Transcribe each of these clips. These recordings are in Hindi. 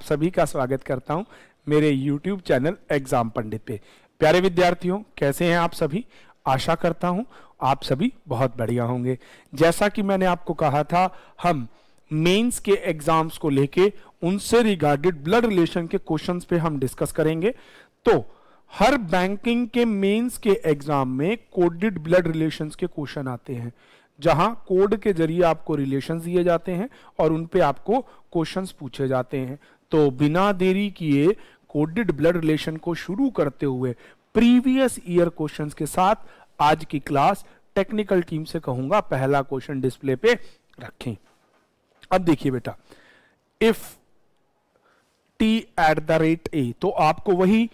सभी का स्वागत करता हूं मेरे YouTube चैनल एग्जाम पंडित पे। प्यारे विद्यार्थियों, कैसे हैं आप सभी? आशा करता हूं आप सभी बहुत बढ़िया होंगे। जैसा कि मैंने आपको कहा था, हम मेंस के एग्जाम्स को लेके उनसे रिगार्डेड ब्लड रिलेशन के क्वेश्चंस पे हम डिस्कस करेंगे। तो हर बैंकिंग के मेंस के एग्जाम में कोडेड ब्लड रिलेशंस के क्वेश्चन आते हैं, जहां कोड के जरिए आपको रिलेशंस दिए जाते हैं और उन पे आपको क्वेश्चंस पूछे जाते हैं। तो बिना देरी किए कोडेड ब्लड रिलेशन को शुरू करते हुए प्रीवियस ईयर क्वेश्चंस के साथ आज की क्लास टेक्निकल टीम से कहूंगा पहला क्वेश्चन डिस्प्ले पे रखें। अब देखिए बेटा, if T at the rate A, तो आपको वही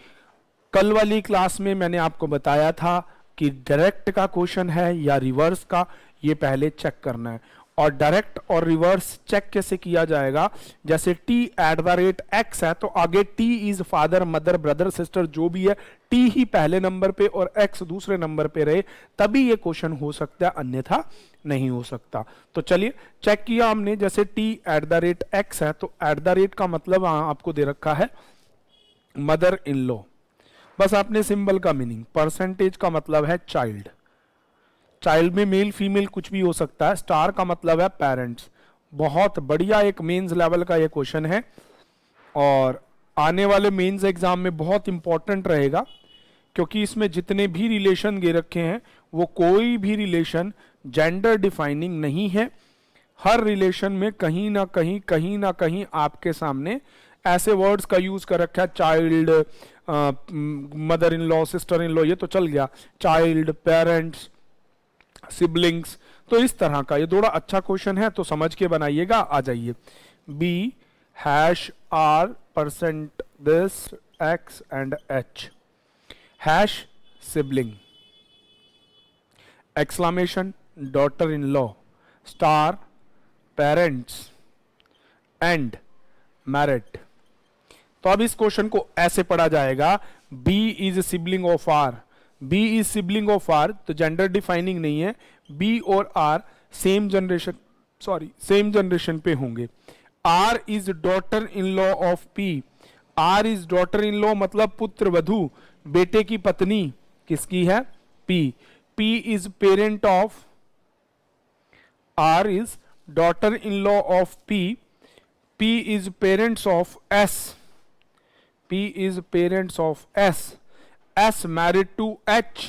कल वाली क्लास में मैंने आपको बताया था कि डायरेक्ट का क्वेश्चन है या रिवर्स का, ये पहले चेक करना है। और डायरेक्ट और रिवर्स चेक कैसे किया जाएगा? जैसे t at the rate x है तो आगे t is father, mother, brother, sister जो भी है, t ही पहले नंबर पे और x दूसरे नंबर पे रहे, तभी ये क्वेश्चन हो सकता है, अन्यथा नहीं हो सकता। तो चलिए चेक किया हमने। जैसे t at the rate x है तो एट द रेट का मतलब आपको दे रखा है मदर इन लॉ, बस आपने सिंबल का मीनिंग, परसेंटेज का मतलब है चाइल्ड, चाइल्ड में मेल फीमेल कुछ भी हो सकता है, स्टार का मतलब है पेरेंट्स। बहुत बढ़िया एक मेंस लेवल का ये क्वेश्चन है और आने वाले मेंस एग्जाम में बहुत इंपॉर्टेंट रहेगा, क्योंकि इसमें जितने भी रिलेशन दे रखे हैं वो कोई भी रिलेशन जेंडर डिफाइनिंग नहीं है। हर रिलेशन में कहीं ना कहीं आपके सामने ऐसे वर्ड्स का यूज कर रखा है, child, mother in law, sister in law, ये तो चल गया, चाइल्ड, पेरेंट्स, सिबलिंग्स। तो इस तरह का ये थोड़ा अच्छा क्वेश्चन है, तो समझ के बनाइएगा। आ जाइए, B hash R percent this X and H, hash sibling, exclamation daughter in law, star parents and married. तो अब इस क्वेश्चन को ऐसे पढ़ा जाएगा, B is sibling of R, B is sibling of R, तो जेंडर डिफाइनिंग नहीं है, B और R सेम जनरेशन पे होंगे। R is daughter in law of P, R is daughter in law मतलब पुत्र वधु, बेटे की पत्नी किसकी है? P, P is parent of, R is daughter in law of P, P is parents of S, P is parents of S, S married to H।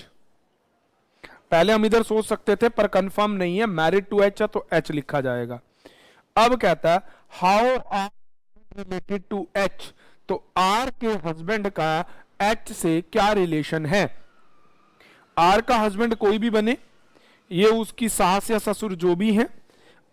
पहले हम इधर सोच सकते थे पर कंफर्म नहीं है, married to H है तो H लिखा जाएगा। अब कहता है how are related to H, तो R के हस्बैंड का H से क्या रिलेशन है? R का हस्बैंड कोई भी बने, ये उसकी सास या ससुर जो भी है।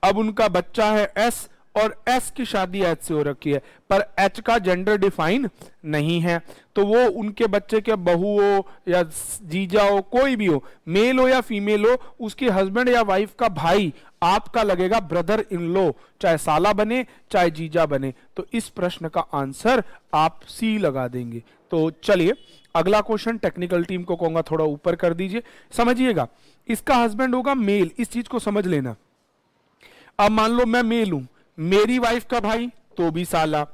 अब उनका बच्चा है S और S की शादी H से हो रखी है, पर H का जेंडर डिफाइन नहीं है, तो वो उनके बच्चे के बहू हो या जीजा हो, कोई भी हो, मेल हो या फीमेल हो, उसके हस्बैंड या वाइफ का भाई आपका लगेगा ब्रदर इन लॉ, चाहे साला बने चाहे जीजा बने। तो इस प्रश्न का आंसर आप सी लगा देंगे। तो चलिए अगला क्वेश्चन टेक्निकल टीम को कहूंगा थोड़ा ऊपर कर दीजिए, समझिएगा। इसका हस्बैंड होगा मेल, इस चीज को समझ लेना। अब मान लो मैं मेल हूं, मेरी वाइफ का भाई तो भी साला।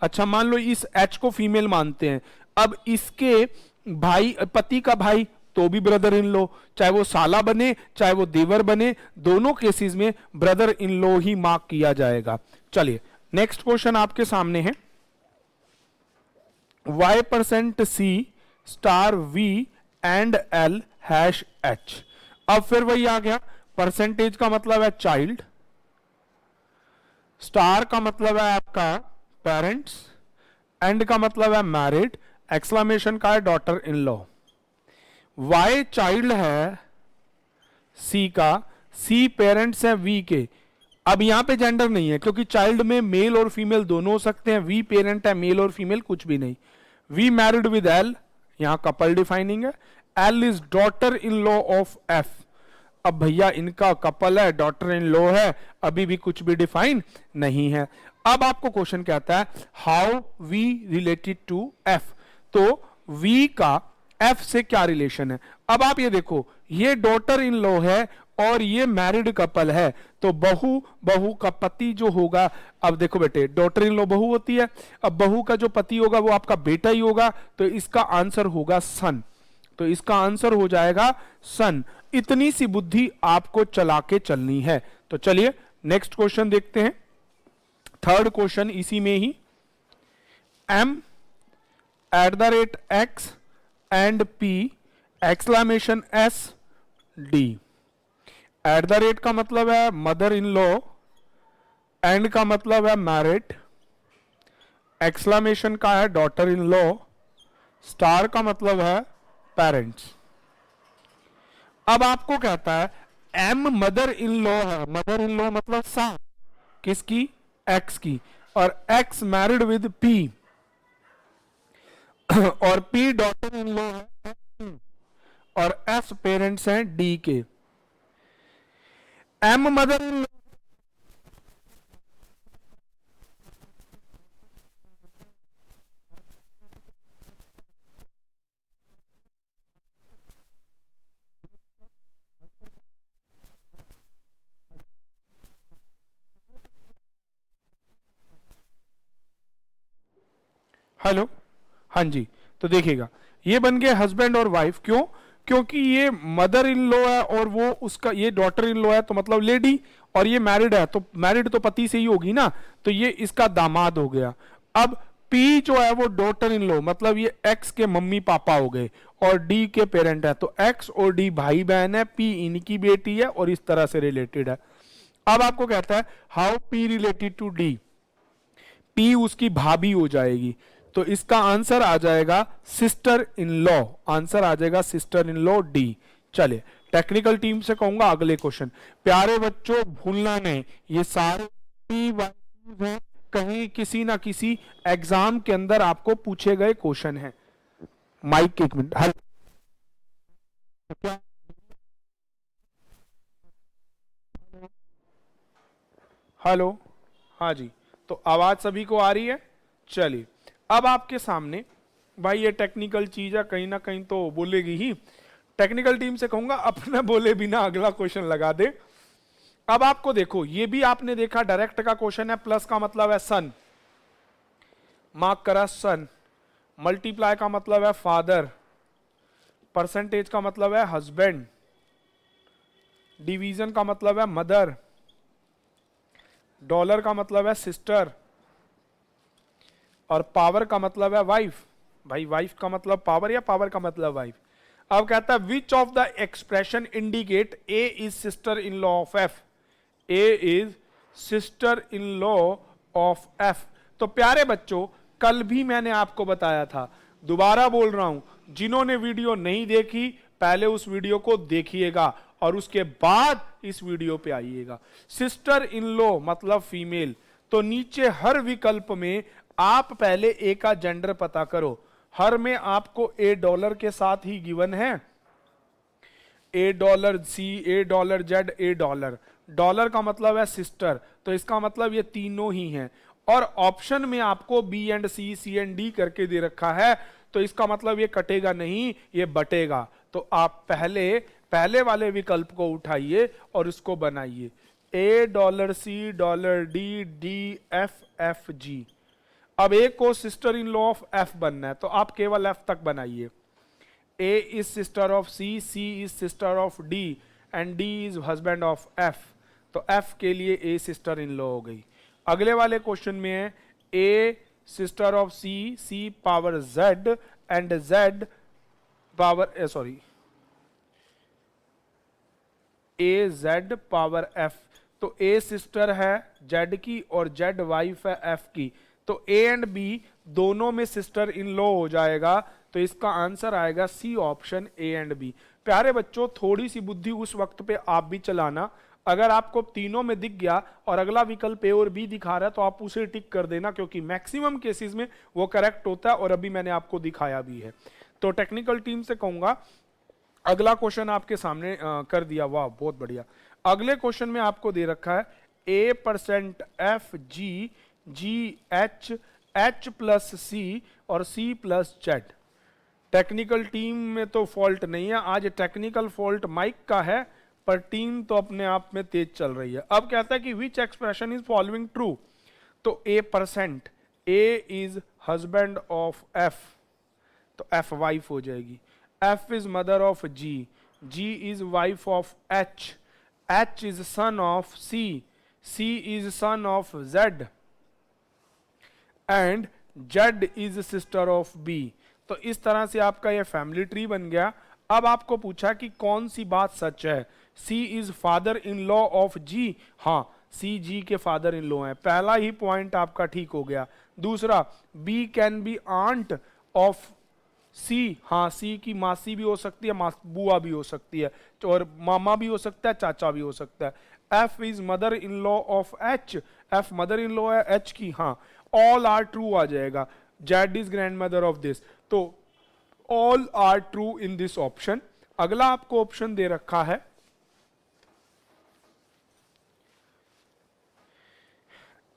अच्छा, मान लो इस H को फीमेल मानते हैं, अब इसके भाई, पति का भाई तो भी ब्रदर इन लॉ, चाहे वो साला बने चाहे वो देवर बने, दोनों केसेस में brother in law he mark किया जाएगा। चलिए नेक्स्ट क्वेश्चन आपके सामने है, Y percent C star V and L hash H। अब फिर वही आ गया, परसेंटेज का मतलब है चाइल्ड, स्टार का मतलब है आपका पेरेंट्स, एंड का मतलब है मैरिड, एक्सक्लेमेशन का है daughter in law. Y child है सी का, सी पेरेंट्स है वी के। अब यहां पे जेंडर नहीं है क्योंकि चाइल्ड में मेल और फीमेल दोनों हो सकते हैं, वी पेरेंट है, मेल और फीमेल कुछ भी नहीं। वी मैरिड विद एल, यहां कपल डिफाइनिंग है। L is daughter in law of F, अब भैया इनका कपल है, डॉटर इन लॉ है, अभी भी कुछ भी डिफाइन नहीं है। अब आपको क्वेश्चन कहता है how V related to F, तो वी का एफ से क्या रिलेशन है? अब आप ये देखो, ये डॉटर इन लॉ है और ये मैरिड कपल है, तो बहू का पति जो होगा, अब देखो बेटे डॉटर इन लॉ बहू होती है, अब बहू का जो पति होगा वो आपका बेटा ही होगा, तो इसका आंसर होगा सन। तो इसका आंसर हो जाएगा सन। इतनी सी बुद्धि आपको चला के चलनी है। तो चलिए नेक्स्ट क्वेश्चन देखते हैं, थर्ड क्वेश्चन इसी में ही। m @x and p exclamation s d। At the rate का मतलब है मदर इन लॉ, एंड का मतलब है मैरिड, एक्सक्लेमेशन का है डॉटर इन लॉ, स्टार का मतलब है पेरेंट्स। अब आपको कहता है एम मदर इन लॉ है, मदर इन लॉ मतलब सास किसकी, एक्स की, और एक्स मैरिड विद पी, और पी डॉटर इन लॉ है, और एस पेरेंट्स हैं D K. M mother in law, hello, हाँ जी, तो देखिएगा ये बन गए हस्बैंड और वाइफ। क्यों? क्योंकि ये मदर इन लॉ है और वो उसका ये डॉटर इन लॉ है, तो मतलब लेडी, और ये मैरिड है, तो मैरिड तो पति से ही होगी ना, तो ये इसका दामाद हो गया। अब पी जो है वो डॉटर इन लॉ, मतलब ये एक्स के मम्मी पापा हो गए, और डी के पेरेंट है, तो एक्स और डी भाई बहन है, पी इनकी बेटी है, और इस तरह से रिलेटेड है। अब आपको कहता है how P related to D, P उसकी भाभी हो जाएगी, तो इसका आंसर आ जाएगा सिस्टर इन लॉ, आंसर आ जाएगा सिस्टर इन लॉ डी। चले टेक्निकल टीम से कहूंगा अगले क्वेश्चन। प्यारे बच्चों भूलना नहीं, ये सारे पी वाई हैं, कहीं किसी ना किसी एग्जाम के अंदर आपको पूछे गए क्वेश्चन हैं। माइक एक मिनट, हेलो, हाँ जी, तो आवाज सभी को आ रही है। चलिए अब आपके सामने भाई ये टेक्निकल चीज है, कहीं ना कहीं तो बोलेगी ही। टेक्निकल टीम से कहूंगा अपना बोले बिना अगला क्वेश्चन लगा दे। अब आपको देखो ये भी आपने देखा डायरेक्ट का क्वेश्चन है, प्लस का मतलब है सन, मार्क करा सन, मल्टीप्लाई का मतलब है फादर, परसेंटेज का मतलब है हस्बैंड, डिवीजन का मतलब है मदर, डॉलर का मतलब है सिस्टर, और पावर का मतलब है वाइफ। भाई वाइफ का मतलब पावर या पावर का मतलब वाइफ। अब कहता है which of the expression indicate a is sister in law of F, A is sister in law of F. तो प्यारे बच्चों कल भी मैंने आपको बताया था, दोबारा बोल रहा हूं, जिन्होंने वीडियो नहीं देखी पहले उस वीडियो को देखिएगा और उसके बाद इस वीडियो पे आइएगा। सिस्टर इन लॉ मतलब फीमेल, तो नीचे हर विकल्प में आप पहले ए का जेंडर पता करो। हर में आपको ए डॉलर के साथ ही गिवन है, ए dollar C, A dollar Z, A dollar, dollar का मतलब है सिस्टर, तो इसका मतलब ये तीनों ही हैं। और ऑप्शन में आपको B and C, C and D करके दे रखा है, तो इसका मतलब ये कटेगा नहीं, ये बटेगा। तो आप पहले वाले विकल्प को उठाइए और इसको बनाइए, A dollar C dollar D, D F F G. अब ए को sister in law of F बनना है, तो आप केवल एफ तक बनाइए। A is sister of C, C is sister of D, and D is husband of F, तो एफ के लिए ए सिस्टर इन लॉ हो गई। अगले वाले क्वेश्चन में है A sister of C, C power Z, and Z power sorry A Z power F. तो ए सिस्टर है जेड की और जेड वाइफ है एफ की, तो ए एंड बी दोनों में सिस्टर इन लॉ हो जाएगा, तो इसका आंसर आएगा C option A and B. प्यारे बच्चों थोड़ी सी बुद्धि उस वक्त पे आप भी चलाना, अगर आपको तीनों में दिख गया और अगला विकल्प ए और बी दिखा रहा है तो आप उसे टिक कर देना, क्योंकि मैक्सिमम केसेस में वो करेक्ट होता है और अभी मैंने आपको दिखाया भी है। तो टेक्निकल टीम से कहूंगा अगला क्वेश्चन आपके सामने कर दिया, वाह बहुत बढ़िया। अगले क्वेश्चन में आपको दे रखा है A% F G, G H, H plus C और C plus Z. Technical team में तो फॉल्ट नहीं है आज, टेक्निकल फॉल्ट माइक का है, पर टीन तो अपने आप में तेज चल रही है। अब कहता है कि which expression is following true, तो A%, A is husband of F, तो एफ वाइफ हो जाएगी। F is mother of G, G is wife of H, H is son of C, C is son of Z, and Z is sister of B. तो इस तरह से आपका ये फैमिली ट्री बन गया। अब आपको पूछा कि कौन सी बात सच है। C is father in law of G, हाँ सी जी के फादर इन लॉ है, पहला ही पॉइंट आपका ठीक हो गया। दूसरा, B can be aunt of C, हाँ सी की मासी भी हो सकती है, बुआ भी हो सकती है, और मामा भी हो सकता है, चाचा भी हो सकता है। F is mother in law of H, F mother in law है एच की, हाँ ऑल आर ट्रू आ जाएगा। Z is grandmother of this, तो all are true in this option. अगला आपको ऑप्शन दे रखा है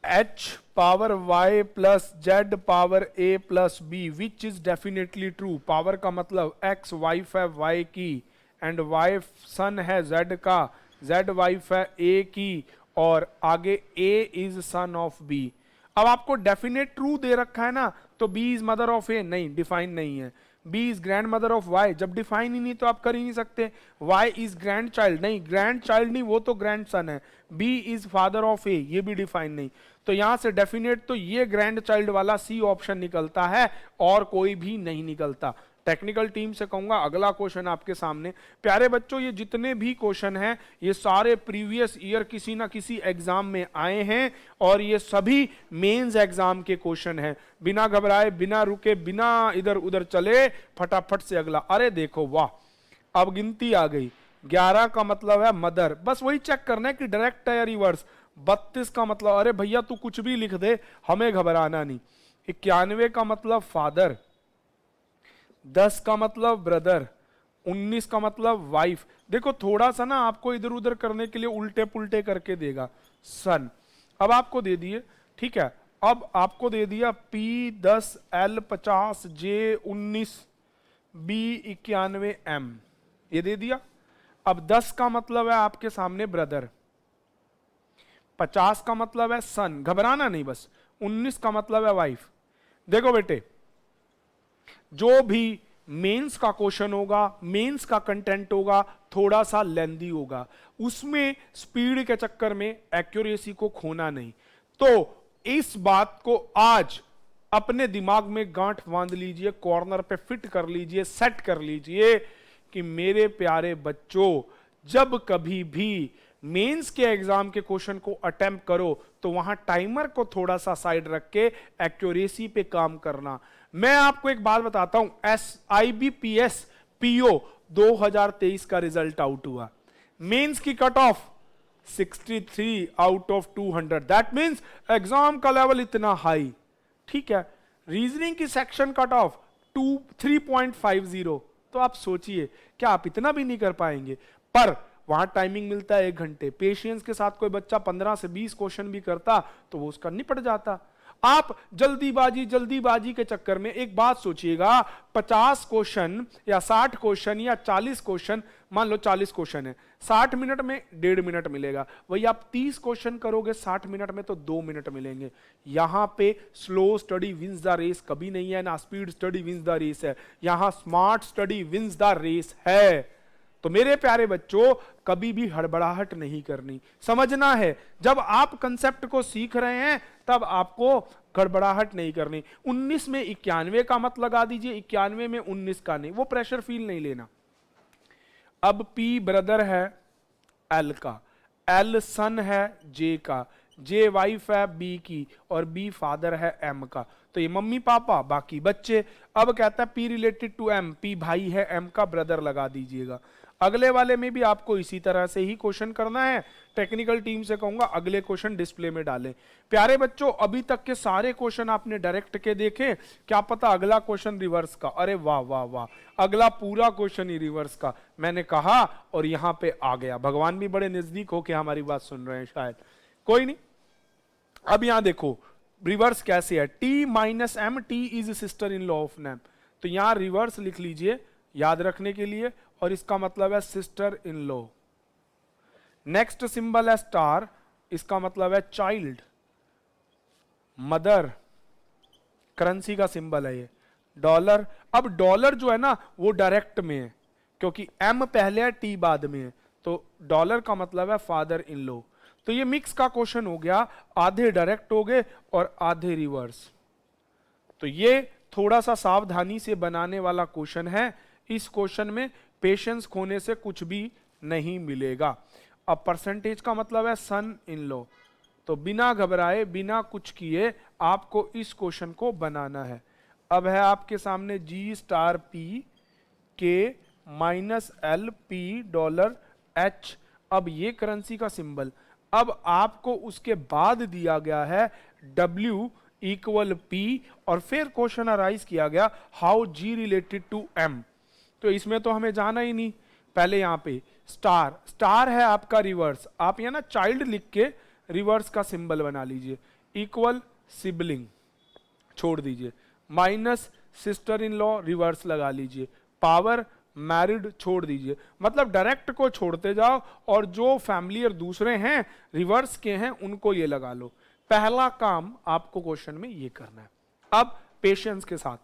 h power y plus Z power a plus B, which is definitely true. Power का मतलब x वाइफ है y की, एंड y सन है z का, z वाइफ है a की, और आगे a is son of b। अब आपको डेफिनेट ट्रू दे रखा है ना, तो b is mother of a, नहीं डिफाइन नहीं है। b is grandmother of y, जब डिफाइन ही नहीं तो आप कर ही नहीं सकते। y इज ग्रैंड चाइल्ड, नहीं ग्रैंड चाइल्ड नहीं, वो तो ग्रैंड सन है। b is father of a, ये भी डिफाइन नहीं। तो यहां से डेफिनेट तो ये ग्रैंड चाइल्ड वाला सी ऑप्शन निकलता है, और कोई भी नहीं निकलता। टेक्निकल टीम से कहूंगा अगला क्वेश्चन आपके सामने। प्यारे बच्चों, ये जितने भी क्वेश्चन हैं ये सारे प्रीवियस ईयर किसी ना किसी एग्जाम में आए हैं, और ये सभी मेंस एग्जाम के क्वेश्चन हैं। बिना घबराए, बिना रुके, बिना इधर उधर चले, फटाफट से अगला। अरे देखो वाह, अब गिनती आ गई। 11 का मतलब है मदर, बस वही चेक करना है कि डायरेक्ट है या रिवर्स। 32 का मतलब, अरे भैया तू कुछ भी लिख दे, हमें घबराना नहीं। 91 का मतलब फादर, 10 का मतलब ब्रदर, 19 का मतलब वाइफ। देखो थोड़ा सा ना आपको इधर उधर करने के लिए उल्टे पुल्टे करके देगा। सन अब आपको दे दिए, ठीक है। अब आपको दे दिया P10, L 50, J 19, B 91, M, ये दे दिया। अब 10 का मतलब है आपके सामने ब्रदर, 50 का मतलब है सन, घबराना नहीं बस, 19 का मतलब है वाइफ। देखो बेटे, जो भी मेंस का क्वेश्चन होगा, मेंस का कंटेंट होगा, थोड़ा सा लेंदी होगा, उसमें स्पीड के चक्कर में एक्यूरेसी को खोना नहीं। तो इस बात को आज अपने दिमाग में गांठ बांध लीजिए, कॉर्नर पे फिट कर लीजिए, सेट कर लीजिए कि मेरे प्यारे बच्चों, जब कभी भी मेंस के एग्जाम के क्वेश्चन को अटेम्प्ट करो तो वहां टाइमर को थोड़ा सा साइड रख के एक्यूरेसी पे काम करना। मैं आपको एक बात बताता हूं, IBPS PO 2023 का रिजल्ट आउट हुआ। मेंस की cut off 63 out of 200, that means exam का लेवल इतना हाई, ठीक है। रीजनिंग की सेक्शन कट ऑफ 3.50, तो आप सोचिए क्या आप इतना भी नहीं कर पाएंगे। पर वहां टाइमिंग मिलता है 1 घंटे। पेशेंस के साथ कोई बच्चा 15 से 20 क्वेश्चन भी करता तो वो उसका निपट जाता। आप जल्दीबाजी के चक्कर में एक बात सोचिएगा, 50 क्वेश्चन या 60 क्वेश्चन या 40 क्वेश्चन, मान लो 40 क्वेश्चन है, 60 मिनट में 1.5 मिनट मिलेगा। वही आप 30 क्वेश्चन करोगे 60 मिनट में, तो 2 मिनट मिलेंगे। यहां पे slow study wins the race कभी नहीं है, ना speed study wins the race है, यहां smart study wins the race है। तो मेरे प्यारे बच्चों, कभी भी हड़बड़ाहट नहीं करनी, समझना है। जब आप कंसेप्ट को सीख रहे हैं तब आपको गड़बड़ाहट नहीं करनी। 19 में 91 का मत लगा दीजिए, 91 में 19 का नहीं, वो प्रेशर फील नहीं लेना। अब P ब्रदर है L का, L सन है J का, J वाइफ है B की, और B फादर है M का। तो ये मम्मी पापा, बाकी बच्चे। अब कहता है P related to M, P भाई है, M का ब्रदर लगा दीजिएगा। अगले वाले में भी आपको इसी तरह से ही क्वेश्चन करना है। टेक्निकल टीम से कहूंगा अगले क्वेश्चन डिस्प्ले में डालें। प्यारे बच्चों, अभी तक के सारे क्वेश्चन आपने डायरेक्ट के देखे, क्या पता अगला क्वेश्चन रिवर्स का। अरे वाह वाह वाह, अगला पूरा क्वेश्चन ही रिवर्स का, मैंने कहा और यहां पे आ गया। भगवान भी बड़े नजदीक होके हमारी बात सुन रहे हैं शायद, कोई नहीं। अब यहां देखो रिवर्स कैसे है, T-M, T is sister in law of name. तो यहां रिवर्स लिख लीजिए याद रखने के लिए, और इसका मतलब है sister in law. Next symbol है स्टार, इसका मतलब है चाइल्ड, मदर, करेंसी का सिंबल है ये डॉलर। अब डॉलर जो है ना वो डायरेक्ट में है क्योंकि एम पहले है टी बाद में है, तो डॉलर का मतलब है फादर इन लॉ। तो ये मिक्स का क्वेश्चन हो गया, आधे डायरेक्ट हो गए और आधे रिवर्स। तो ये थोड़ा सा सावधानी से बनाने वाला क्वेश्चन है, इस क्वेश्चन में पेशेंस खोने से कुछ भी नहीं मिलेगा। अब परसेंटेज का मतलब है सन इन लॉ, तो बिना घबराए बिना कुछ किए आपको इस क्वेश्चन को बनाना है। अब है आपके सामने जी स्टार पी के minus L P dollar H, अब ये करेंसी का सिंबल। अब आपको उसके बाद दिया गया है W इक्वल P और फिर क्वेश्चन अराइज किया गया how G related to M। तो इसमें तो हमें जाना ही नहीं, पहले यहां पे स्टार, स्टार है आपका रिवर्स, आप यहां ना चाइल्ड लिख के रिवर्स का सिंबल बना लीजिए, इक्वल सिबलिंग छोड़ दीजिए, minus sister in law reverse लगा लीजिए, पावर मैरिड छोड़ दीजिए। मतलब डायरेक्ट को छोड़ते जाओ और जो फैमिलियर दूसरे हैं रिवर्स के हैं उनको ये लगा लो। पहला काम आपको क्वेश्चन में ये करना है। अब पेशेंस के साथ,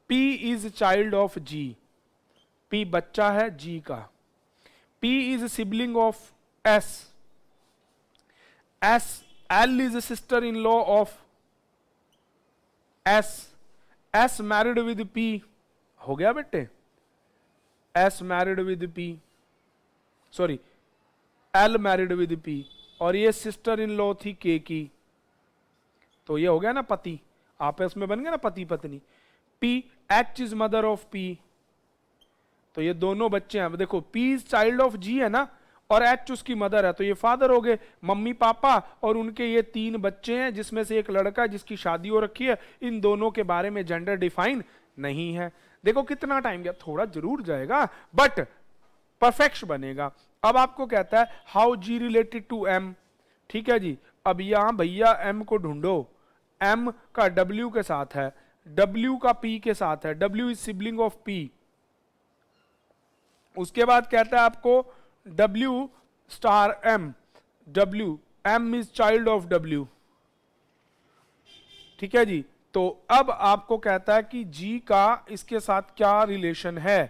P is child of G, P बच्चा है G का, P is sibling of S, L is sister in law of S married with P, हो गया बेटे, S married with P, sorry L married with P, और ये सिस्टर इन लॉ थी K की, तो ये हो गया ना पति, आपस में बन गया ना पति पत्नी। P H is mother of P, तो ये दोनों बच्चे हैं, देखो P is child of G है ना, और H उसकी मदर है, तो ये फादर हो गए, मम्मी पापा और उनके ये 3 बच्चे हैं जिसमें से एक लड़का जिसकी शादी हो रखी है। इन दोनों के बारे में जेंडर डिफाइन नहीं है। देखो कितना टाइम गया, थोड़ा जरूर जाएगा बट परफेक्ट बनेगा। अब आपको कहता है how G related to M, ठीक है जी। अब यहां भैया M को ढूंढो, M का W के साथ है, W का P के साथ है, W is sibling of P। उसके बाद कहता है आपको W star M, W M is child of W, ठीक है जी। तो अब आपको कहता है कि G का इसके साथ क्या रिलेशन है,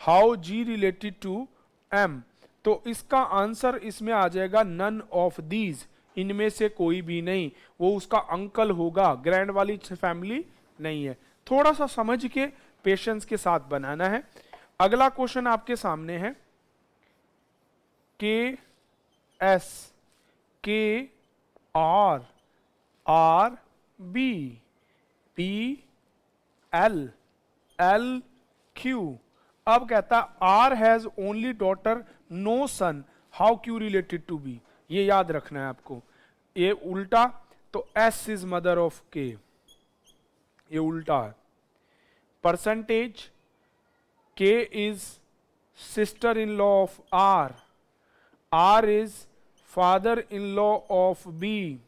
how G related to M, तो इसका आंसर इसमें आ जाएगा नन ऑफ दीज, इनमें से कोई भी नहीं, वो उसका अंकल होगा, ग्रैंड वाली फैमिली नहीं है। थोड़ा सा समझ के पेशेंस के साथ बनाना है। अगला क्वेश्चन आपके सामने है K S K R R B P L L Q. अब कहता R has only daughter no son, how Q related to B, ये याद रखना है आपको। ये उल्टा, तो एस इज मदर ऑफ के, ये उल्टा है। Percentage, K is sister in law of R, R is father in law of B,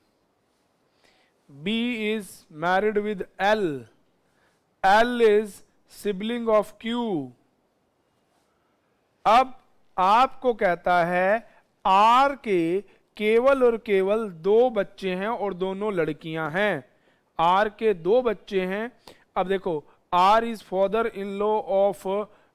B is married with L, L is sibling of Q. अब आपको कहता है आर के केवल और केवल 2 बच्चे हैं और दोनों लड़कियां हैं, आर के 2 बच्चे हैं। अब देखो R is father in law of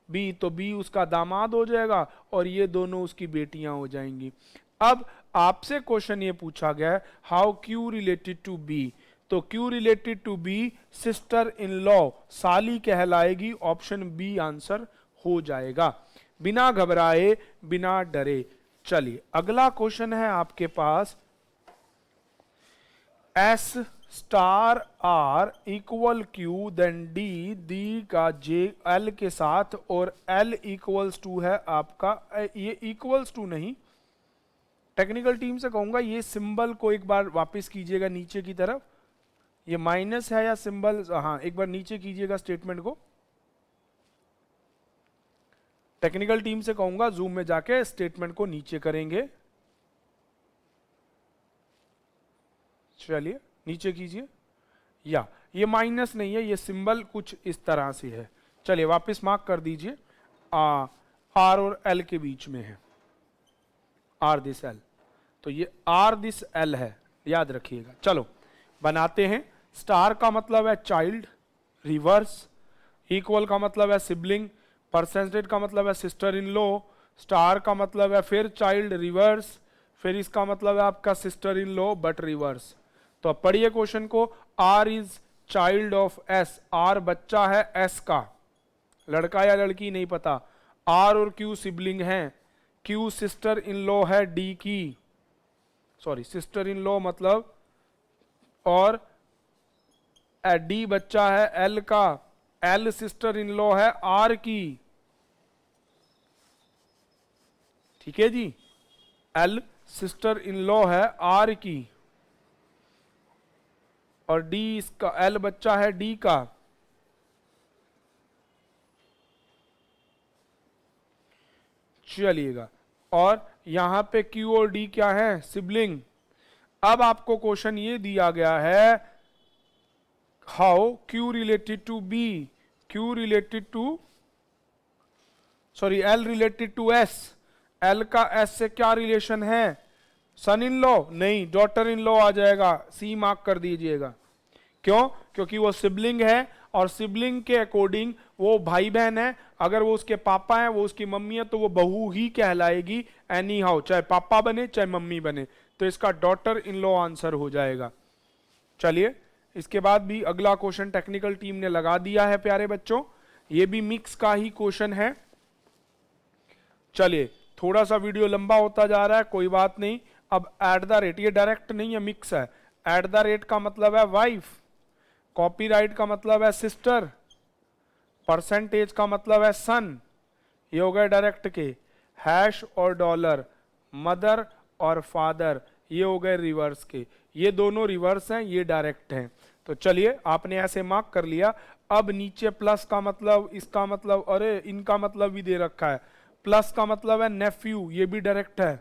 B, तो बी उसका दामाद हो जाएगा और ये दोनों उसकी बेटियां हो जाएंगी। अब आपसे क्वेश्चन ये पूछा गया है how Q related to B, तो Q related to B sister in law, साली कहलाएगी, ऑप्शन बी आंसर हो जाएगा, बिना घबराए बिना डरे। चलिए अगला क्वेश्चन है आपके पास, S star R equal Q then D, D का जे एल के साथ, और एल इक्वल्स टू है आपका, ये इक्वल्स टू नहीं, टेक्निकल टीम से कहूंगा ये सिंबल को एक बार वापस कीजिएगा नीचे की तरफ, ये माइनस है या सिंबल, हाँ एक बार नीचे कीजिएगा स्टेटमेंट को, टेक्निकल टीम से कहूंगा जूम में जाके स्टेटमेंट को नीचे करेंगे। चलिए नीचे कीजिए, या ये माइनस नहीं है, ये सिंबल कुछ इस तरह से है। चलिए वापस मार्क कर दीजिए, आर और एल के बीच में है, आर दिस एल, तो ये आर दिस एल है, याद रखिएगा। चलो बनाते हैं। स्टार का मतलब है चाइल्ड, रिवर्स। इक्वल का मतलब है सिबलिंग, परसेंटेज का मतलब है सिस्टर इन लॉ, स्टार का मतलब है फिर चाइल्ड रिवर्स, फिर इसका मतलब है आपका sister in law but reverse. तो अब पढ़िए क्वेश्चन को। R is child of S, R बच्चा है एस का, लड़का या लड़की नहीं पता। आर और क्यू सिबलिंग हैं, क्यू सिस्टर इन लॉ है डी की, सॉरी सिस्टर इन लॉ मतलब, और डी बच्चा है एल का, एल सिस्टर इन लॉ है आर की, ठीक है जी, एल सिस्टर इन लॉ है आर की, और डी इसका, एल बच्चा है डी का। चलिएगा, और यहां पे क्यू और डी क्या है, सिबलिंग। अब आपको क्वेश्चन ये दिया गया है, how Q related to B, Q related to, sorry L related to S, L का एस से क्या रिलेशन है, सन इन लॉ नहीं, डॉटर इन लॉ आ जाएगा, सी मार्क कर दीजिएगा। क्यों, क्योंकि वो सिबलिंग है, और सिबलिंग के अकॉर्डिंग वो भाई बहन है, अगर वो उसके पापा है, वो उसकी मम्मी है, तो वो बहू ही कहलाएगी एनी हाउ, चाहे पापा बने चाहे मम्मी बने, तो इसका डॉटर इन लॉ आंसर हो जाएगा। चलिए, इसके बाद भी अगला क्वेश्चन टेक्निकल टीम ने लगा दिया है प्यारे बच्चों, ये भी मिक्स का ही क्वेश्चन है। चलिए, थोड़ा सा वीडियो लंबा होता जा रहा है, कोई बात नहीं। अब एट द रेट, ये डायरेक्ट नहीं है, मिक्स है। एट द रेट का मतलब है वाइफ, कॉपीराइट का मतलब है सिस्टर, परसेंटेज का मतलब है सन, ये हो गए डायरेक्ट के। हैश और डॉलर, मदर और फादर, ये हो गए रिवर्स के। ये दोनों रिवर्स हैं, ये डायरेक्ट हैं। तो चलिए, आपने ऐसे मार्क कर लिया। अब नीचे प्लस का मतलब, इसका मतलब, अरे इनका मतलब भी दे रखा है। प्लस का मतलब है नेफ्यू, ये भी डायरेक्ट है।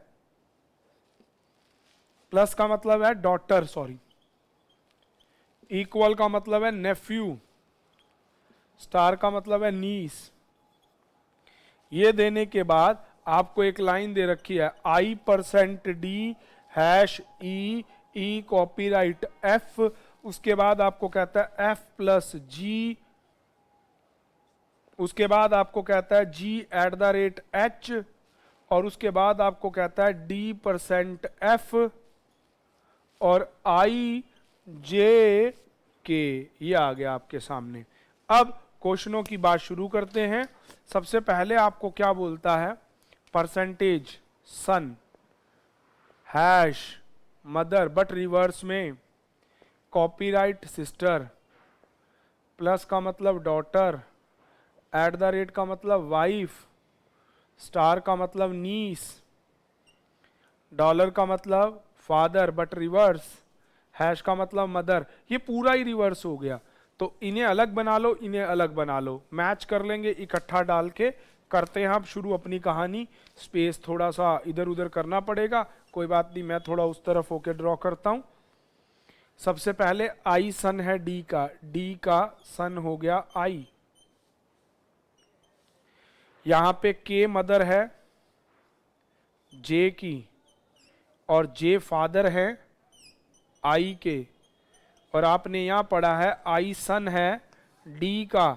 प्लस का मतलब है डॉटर, सॉरी। इक्वल का मतलब है नेफ्यू, स्टार का मतलब है नीस। ये देने के बाद आपको एक लाइन दे रखी है, आई परसेंट डी हैश ई ई कॉपीराइट एफ, उसके बाद आपको कहता है एफ प्लस जी, उसके बाद आपको कहता है जी एट द रेट एच, और उसके बाद आपको कहता है डी परसेंट एफ, और आई जे के, ये आ गया आपके सामने। अब क्वेश्चनों की बात शुरू करते हैं। सबसे पहले आपको क्या बोलता है, percentage son, hash mother but reverse में, कॉपीराइट सिस्टर, प्लस का मतलब डॉटर, एट द रेट का मतलब वाइफ, स्टार का मतलब नीस, डॉलर का मतलब फादर बट रिवर्स, हैश का मतलब मदर। ये पूरा ही रिवर्स हो गया। तो इन्हें अलग बना लो, इन्हें अलग बना लो, मैच कर लेंगे इकट्ठा डाल के। करते हैं अब शुरू अपनी कहानी। स्पेस थोड़ा सा इधर उधर करना पड़ेगा, कोई बात नहीं, मैं थोड़ा उस तरफ होके ड्रॉ करता हूं। सबसे पहले आई सन है डी का, डी का सन हो गया आई। यहां पे के मदर है जे की, और जे फादर है आई के, और आपने यहां पढ़ा है आई सन है डी का,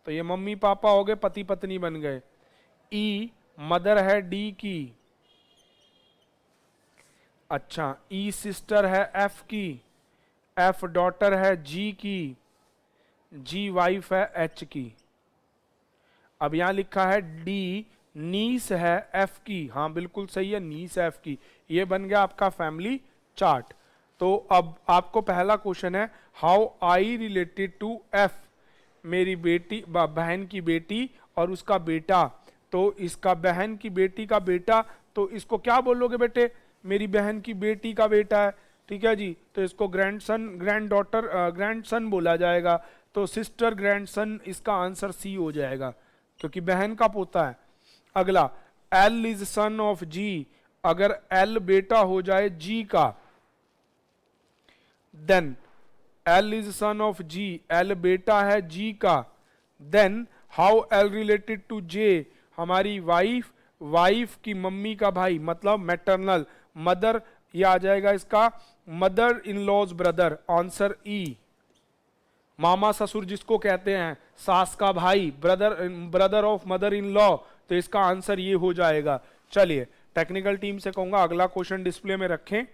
तो ये मम्मी पापा हो गए, पति पत्नी बन गए। ई मदर है डी की, अच्छा ई सिस्टर है एफ की, एफ डॉटर है जी की, जी वाइफ है एच की। अब यहां लिखा है डी नीस है एफ की, हाँ बिल्कुल सही है, नीस एफ की। ये बन गया आपका फैमिली चार्ट। तो अब आपको पहला क्वेश्चन है, how I related to F, मेरी बेटी, बहन की बेटी और उसका बेटा। तो इसका बहन की बेटी का बेटा, तो इसको क्या बोलोगे बेटे, मेरी बहन की बेटी का बेटा है, ठीक है जी, तो इसको ग्रैंडसन, ग्रैंड डॉटर, ग्रैंडसन बोला जाएगा। तो सिस्टर ग्रैंडसन, इसका आंसर सी हो जाएगा, क्योंकि बहन का पोता है। अगला, L is son of G, अगर एल बेटा हो जाए जी का, then L is son of G, L बेटा है जी का, then how L related to J, हमारी वाइफ, वाइफ की मम्मी का भाई मतलब मैटरनल, मदर ये आ जाएगा इसका mother in law's brother, answer E. मामा ससुर जिसको कहते हैं, सास का भाई, brother of mother in law, तो इसका आंसर ये हो जाएगा। चलिए टेक्निकल टीम से कहूंगा अगला क्वेश्चन डिस्प्ले में रखें।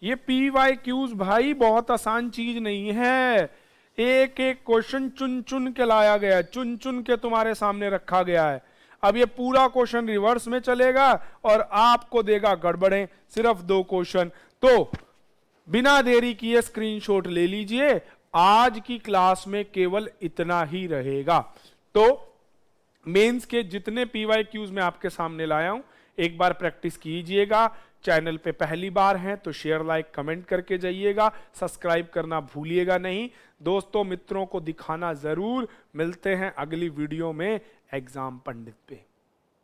ये PYQs भाई बहुत आसान चीज नहीं है, एक एक क्वेश्चन चुन चुन के लाया गया है, चुन चुन के तुम्हारे सामने रखा गया है। अब ये पूरा क्वेश्चन रिवर्स में चलेगा और आपको देगा गड़बड़ें, सिर्फ 2 क्वेश्चन। तो बिना देरी किए स्क्रीनशॉट ले लीजिए, आज की क्लास में केवल इतना ही रहेगा। तो मेंस के जितने PYQs मैं आपके सामने लाया हूं एक बार प्रैक्टिस कीजिएगा। चैनल पे पहली बार हैं तो शेयर लाइक कमेंट करके जाइएगा, सब्सक्राइब करना भूलिएगा नहीं, दोस्तों मित्रों को दिखाना जरूर। मिलते हैं अगली वीडियो में एग्जाम पंडित पे।